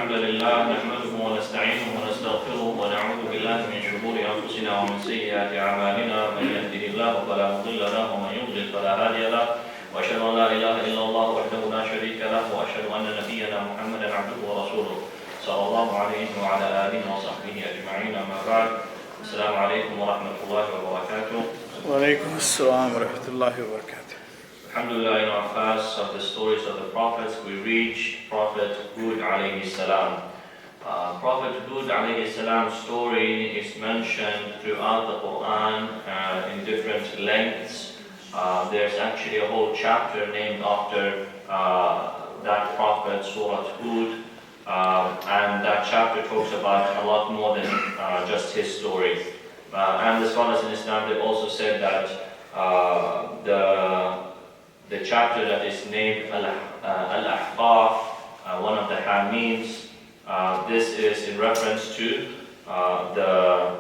الحمد لله نحمده ونستعينه ونستغفره ونعوذ بالله من شرور أنفسنا ومن سيئات أعمالنا من يهده الله فلا مضل له ومن يضلل فلا هادي له وأشهد أن لا إله إلا الله وحده لا شريك له وأشهد أن نبينا محمدا عبده ورسوله صلى الله عليه وعلى آله وصحبه أجمعين أما بعد السلام عليكم ورحمة الله وبركاته. وعليكم السلام ورحمة الله وبركاته. Alhamdulillah, in our class of the stories of the prophets, we reached Prophet Hud alayhi salam. Prophet Hud alayhi salam's story is mentioned throughout the Quran in different lengths. There's actually a whole chapter named after that prophet, Surah Hud, and that chapter talks about a lot more than just his story. And the scholars in Islam, they've also said that the chapter that is named Al-Ahqaf, one of the Hameems, this is in reference to the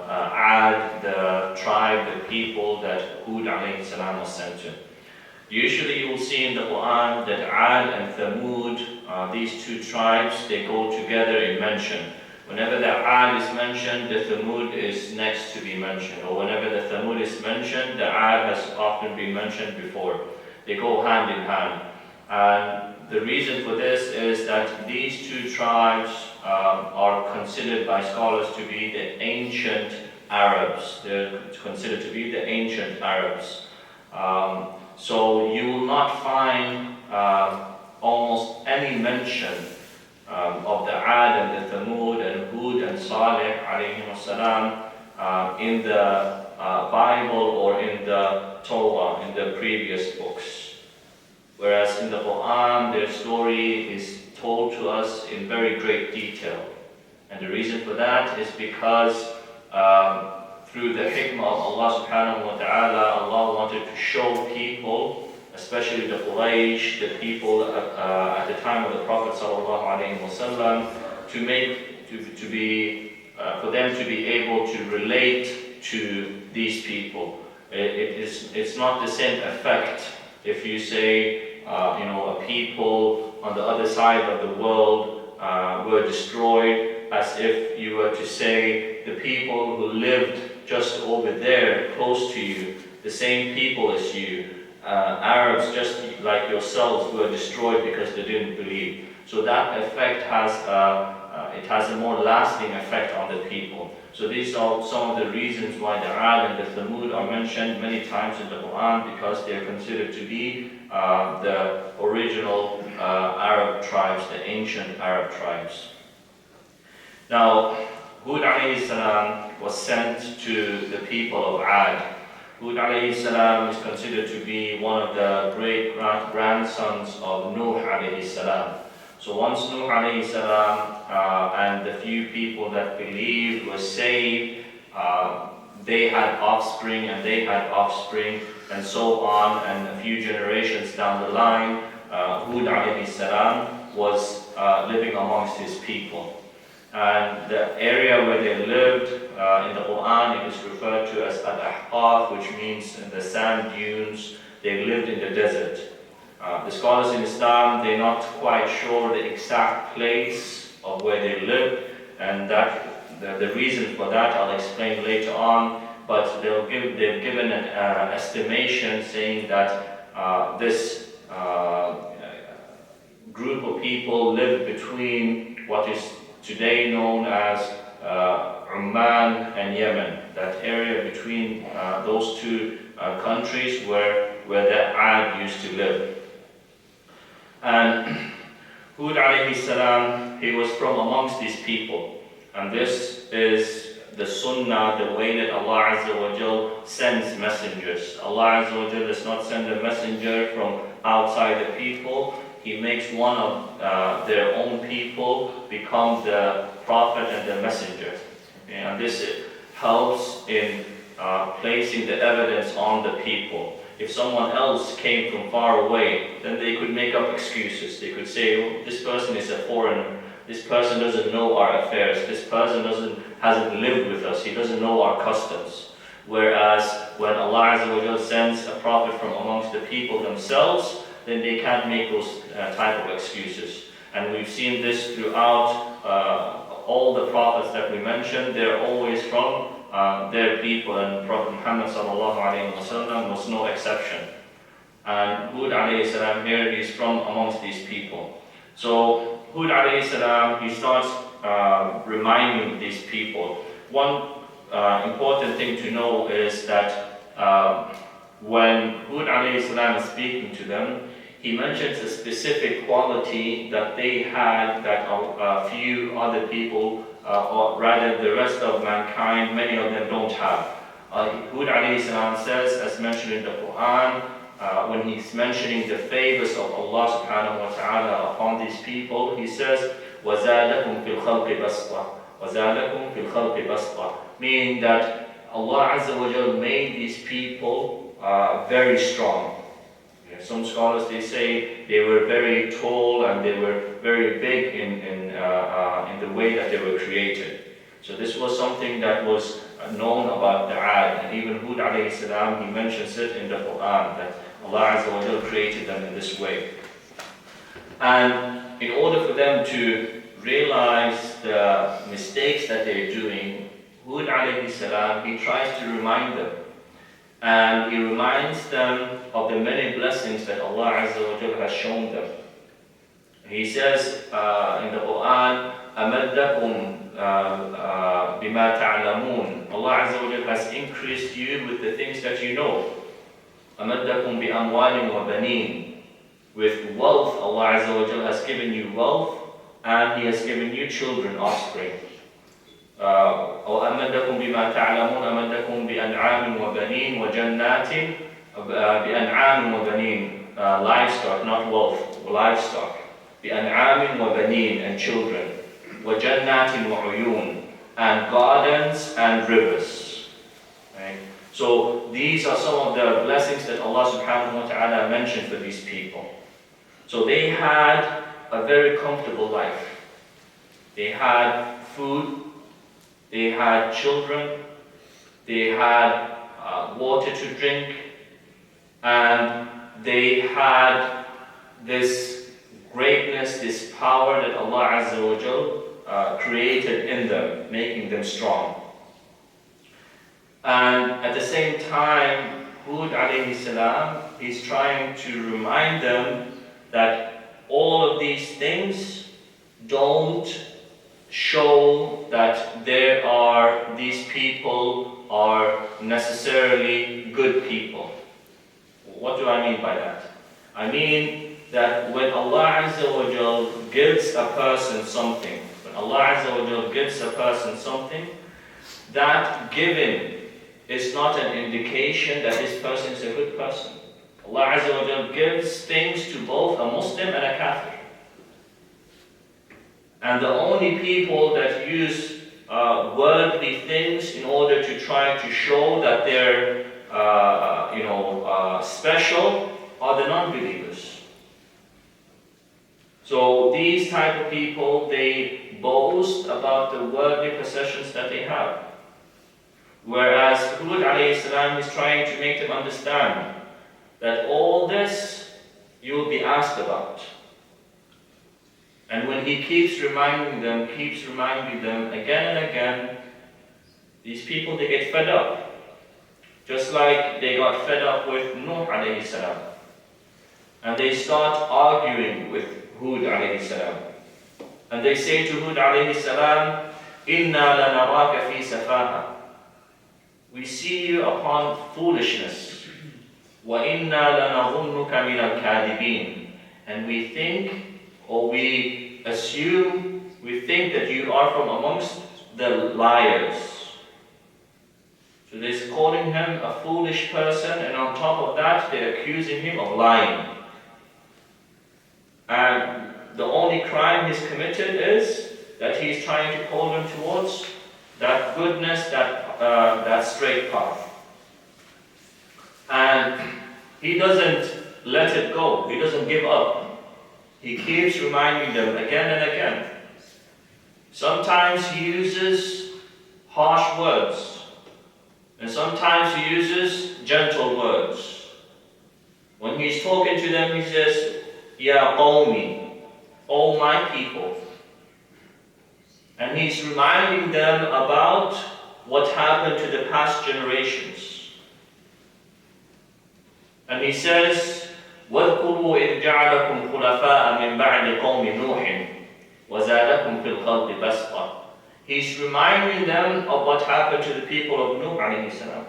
Ad, the tribe, the people that Hud alayhi salam was sent to. Usually you will see in the Quran that Ad and Thamud, these two tribes, they go together in mention. Whenever the Ad is mentioned, the Thamud is next to be mentioned. Or whenever the Thamud is mentioned, the Ad has often been mentioned before. They go hand in hand. And the reason for this is that these two tribes are considered by scholars to be the ancient Arabs. They're considered to be the ancient Arabs. So you will not find almost any mention of the Ad and the Thamud and Hud and Salih alayhim salam in the Bible or in the Torah, in the previous books. Whereas in the Quran, their story is told to us in very great detail. And the reason for that is because through the hikmah of Allah subhanahu wa ta'ala, Allah wanted to show people, especially the Quraysh, the people at the time of the Prophet sallallahu alaihi wasallam, for them to be able to relate to these people. It's not the same effect if you say, a people on the other side of the world were destroyed, as if you were to say the people who lived just over there, close to you, the same people as you, Arabs just like yourselves were destroyed because they didn't believe. So that effect has a more lasting effect on the people. So these are some of the reasons why the Ad and the Thamud are mentioned many times in the Quran, because they are considered to be the original Arab tribes, the ancient Arab tribes. Now, Hud alayhi salam was sent to the people of Ad. Hud alayhi salam is considered to be one of the great grandsons of Nuh alayhi salam. So once Nuh alayhi salam and the few people that believed were saved, they had offspring and they had offspring and so on, and a few generations down the line, Hud alayhi salam was living amongst his people. And the area where they lived, in the Quran, it is referred to as Al-Ahqaf, which means the sand dunes. They lived in the desert. The scholars in Islam, they're not quite sure the exact place of where they lived, and that the reason for that I'll explain later on. But they've given an estimation saying that this group of people lived between what is today known as Oman and Yemen, that area between those two countries where the Ad used to live. And Hud alayhi salam, he was from amongst these people. And this is the sunnah, the way that Allah Azza wa Jal sends messengers. Allah Azza wa Jal does not send a messenger from outside the people. He makes one of their own people become the prophet and the messenger. And this helps in placing the evidence on the people. If someone else came from far away, then they could make up excuses. They could say, oh, this person is a foreigner. This person doesn't know our affairs. This person hasn't lived with us. He doesn't know our customs. Whereas when Allah Azza wa Jalla sends a prophet from amongst the people themselves, then they can't make those type of excuses. And we've seen this throughout all the prophets that we mentioned. They're always from their people, and Prophet Muhammad sallallahu alaihi wasallam was no exception. And Hud alayhi salam here is from amongst these people. So Hud alayhi salam, he starts reminding these people. One important thing to know is that when Hud alayhi salam is speaking to them, he mentions a specific quality that they had that a few other people, or rather the rest of mankind, many of them don't have. Hud alayhi salam says, as mentioned in the Quran, when he's mentioning the favors of Allah subhanahu wa ta'ala upon these people, he says, وَزَادَكُمْ فِي الْخَلْقِ بَسْطَةً وَزَادَكُمْ فِي الْخَلْقِ بَسْطَةً, meaning that Allah Azza wa Jal made these people very strong. Some scholars, they say they were very tall and they were very big in the way that they were created. So this was something that was known about the Ad, and even Hud alayhi salam, he mentions it in the Quran, that Allah Azza wa Jal created them in this way. And in order for them to realize the mistakes that they're doing, Hud alayhi salam, he tries to remind them. And he reminds them of the many blessings that Allah Azza wa Jal has shown them. He says in the Quran, أَمَدَّكُمْ بِمَا تَعْلَمُونَ, Allah Azza wa Jal has increased you with the things that you know. أَمَدَّكُمْ بِأَمْوَالٍ وَبَنِينَ, with wealth. Allah Azza wa Jal has given you wealth, and He has given you children, offspring. أَمَدَّكُمْ بِمَا تَعْلَمُونَ أَمَدَّكُمْ بِأَنْعَامٍ وَبَنِينَ وَجَنَّاتٍ بِأَنْعَامٍ وَبَنِينَ, livestock, not wealth, livestock. بِأَنْعَامٍ وَبَنِينَ, and children. وَجَنَّاتٍ وَعُيُونَ, and gardens and rivers. Right? So these are some of the blessings that Allah subhanahu wa ta'ala mentioned for these people. So they had a very comfortable life. They had food, they had children, they had water to drink, and they had this greatness, this power that Allah Azza wa Jal created in them, making them strong. And at the same time, Hud alayhi salam, he's trying to remind them that all of these things don't show that these people are necessarily good people. What do I mean by that? I mean that when Allah Azza wa Jal gives a person something, that giving is not an indication that this person is a good person. Allah Azza wa Jal gives things to both a Muslim and a Kafir. And the only people that use worldly things in order to try to show that they're special are the non-believers. So these type of people, they boast about the worldly possessions that they have. Whereas Hud alayhi salam is trying to make them understand that all this you will be asked about. And when he keeps reminding them again and again, these people, they get fed up. Just like they got fed up with Nuh alayhi salam. And they start arguing with Hud alayhi salam. And they say to Hud alayhi salam, إِنَّا لَنَرَاكَ فِي سَفَاهَةٍ, we see you upon foolishness. وَإِنَّا لَنَظُنُّكَ مِنَ الْكَاذِبِينَ, and we think, or we assume, we think that you are from amongst the liars. So they're calling him a foolish person, and on top of that, they're accusing him of lying. And the only crime he's committed is that he's trying to call them towards that goodness, that straight path. And he doesn't let it go. He doesn't give up. He keeps reminding them again and again. Sometimes he uses harsh words, and sometimes he uses gentle words. When he's talking to them, he says, Ya qawmi. O my people. And he's reminding them about what happened to the past generations. And he says, وَاذْكُرُوا إِذْ جَعَلَكُمْ خُلَفَاءَ مِنْ بَعْدِ قَوْمِ نُوحٍ وَزَادَكُمْ فِي الْخَلْقِ بَسْطًا. He's reminding them of what happened to the people of Nuh alayhi salam.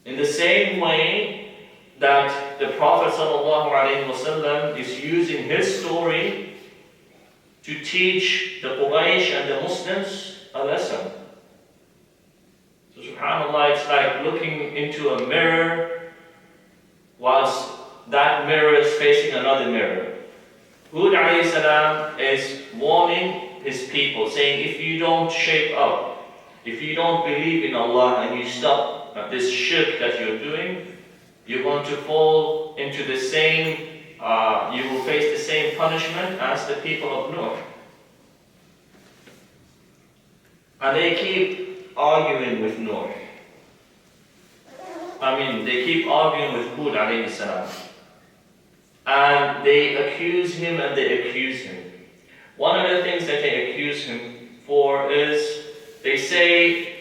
In the same way that the Prophet sallallahu alayhi wasallam is using his story to teach the Quraysh and the Muslims a lesson. So subhanAllah, it's like looking into a mirror whilst that mirror is facing another mirror. Hud alayhi salam is warning his people, saying, if you don't shape up, if you don't believe in Allah and you stop this shirk that you're doing, you're going to fall into the same, you will face the same punishment as the people of Noah. And they keep arguing with Noah. They keep arguing with Hud alayhi salam. And they accuse him and they accuse him. One of the things that they accuse him for is, they say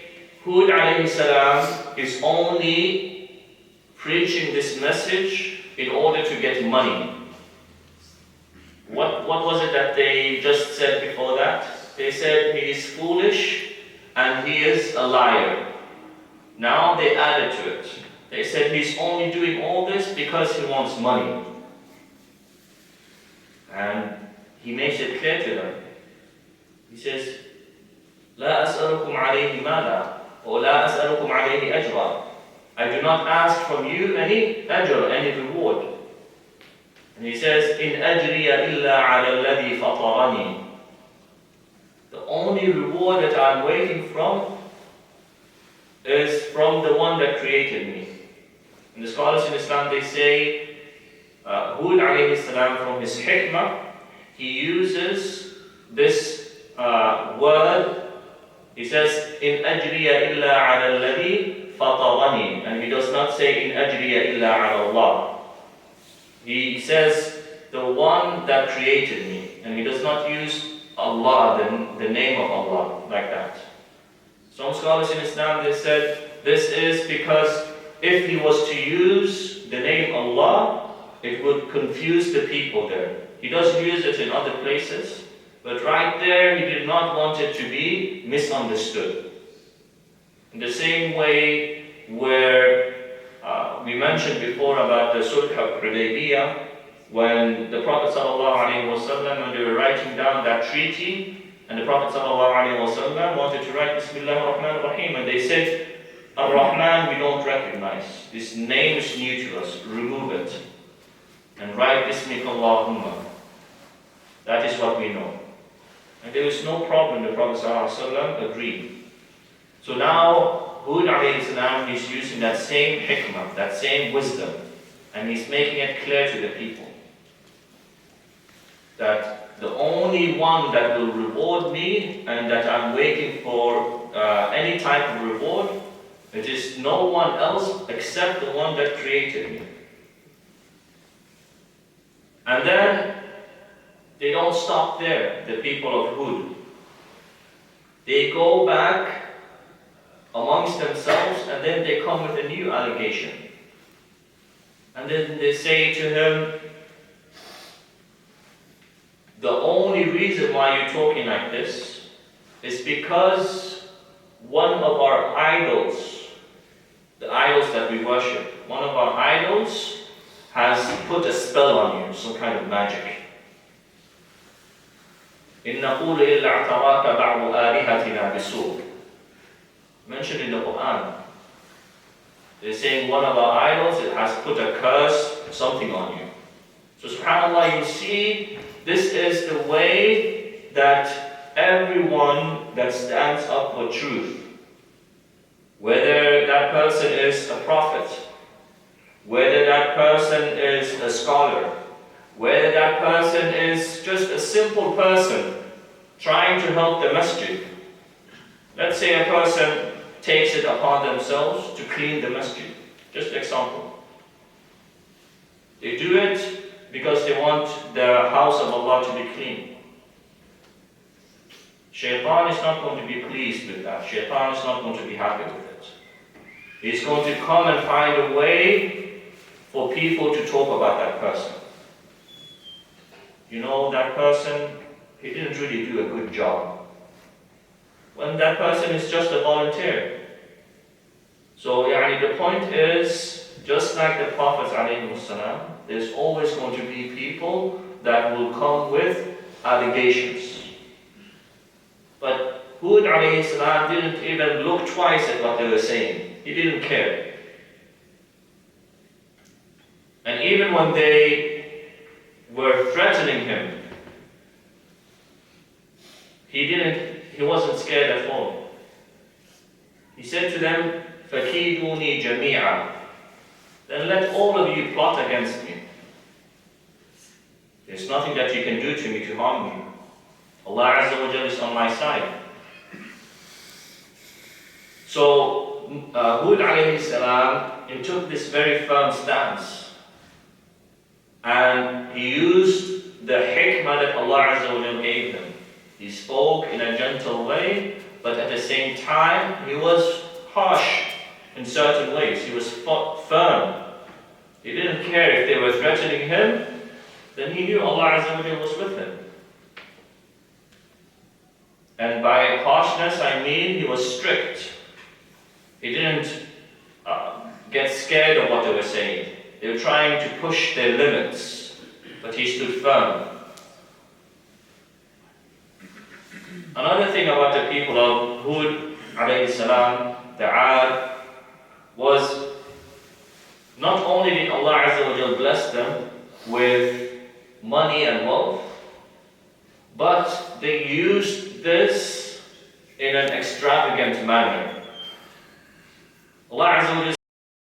Hud alayhi salam is only preaching this message in order to get money. What was it that they just said before that? They said he is foolish and he is a liar. Now they added to it. They said he's only doing all this because he wants money. And he makes it clear to them. He says, لا أسألكم عليه مالا or لا أسألكم عليه أجرا. I do not ask from you any ajr, any reward. And he says, إن أجري إلا على الذي فطرني. The only reward that I'm waiting from is from the one that created me. And the scholars in Islam, they say, Hud alayhi salam, from his hikmah, he uses this word. He says, "In ajriya illa ala alladhi fatarani," and he does not say, "In ajriya illa ala Allah." He says, "The one that created me," and he does not use Allah, the name of Allah, like that. Some scholars in Islam, they said this is because if he was to use the name Allah, it would confuse the people there. He does use it in other places, but right there he did not want it to be misunderstood. In the same way where we mentioned before about the Sulh of Hudaybiyah, when the Prophet ﷺ, when they were writing down that treaty, and the Prophet ﷺ wanted to write Bismillah ar-Rahman ar-Rahim, and they said, Ar-Rahman we don't recognize. This name is new to us. Remove it. And write Bismika Allahumma. That is what we know. And there was no problem. The Prophet ﷺ agreed. So now Hud alayhi salam is using that same hikmah, that same wisdom, and he's making it clear to the people that the only one that will reward me and that I'm waiting for any type of reward, it is no one else except the one that created me. And then they don't stop there, the people of Hud. They go back amongst themselves and then they come with a new allegation. And then they say to him, the only reason why you're talking like this is because one of our idols, the idols that we worship, one of our idols has put a spell on you, some kind of magic. إِن نَقُولُ إِلَّا اعْتَرَاكَ بَعْضُ آلِهَتِنَا بِسُوءٍ. Mentioned in the Quran. They're saying one of our idols, it has put a curse, something on you. So subhanAllah, you see, this is the way that everyone that stands up for truth, whether that person is a prophet, whether that person is a scholar, whether that person is just a simple person trying to help the masjid. Let's say a person takes it upon themselves to clean the masjid. Just an example. They do it because they want the house of Allah to be clean. Shaitan is not going to be pleased with that. Shaitan is not going to be happy with it. He's going to come and find a way for people to talk about that person. You know, that person, he didn't really do a good job. When that person is just a volunteer. So the point is, just like the Prophets ﷺ, there's always going to be people that will come with allegations. But Hud ﷺ didn't even look twice at what they were saying. He didn't care. And even when they were threatening him, he wasn't scared at all. He said to them, فَكِيدُونِي جَمِيعًا. Then let all of you plot against me. There's nothing that you can do to me to harm me. Allah Azza wa Jalla is on my side. So Hud alayhi salam, he took this very firm stance. And he used the hikmah that Allah Azza wa Jalla gave him. He spoke in a gentle way, but at the same time, he was harsh in certain ways. He was firm. He didn't care if they were threatening him, then he knew Allah Azza wa Jalla was with him. And by harshness, I mean he was strict. He didn't get scared of what they were saying. They were trying to push their limits, but he stood firm. Another thing about the people of Hud alayhi salam, the Ad, was not only did Allah Azza wa Jalla bless them with money and wealth, but they used this in an extravagant manner. Allah Azza wa Jalla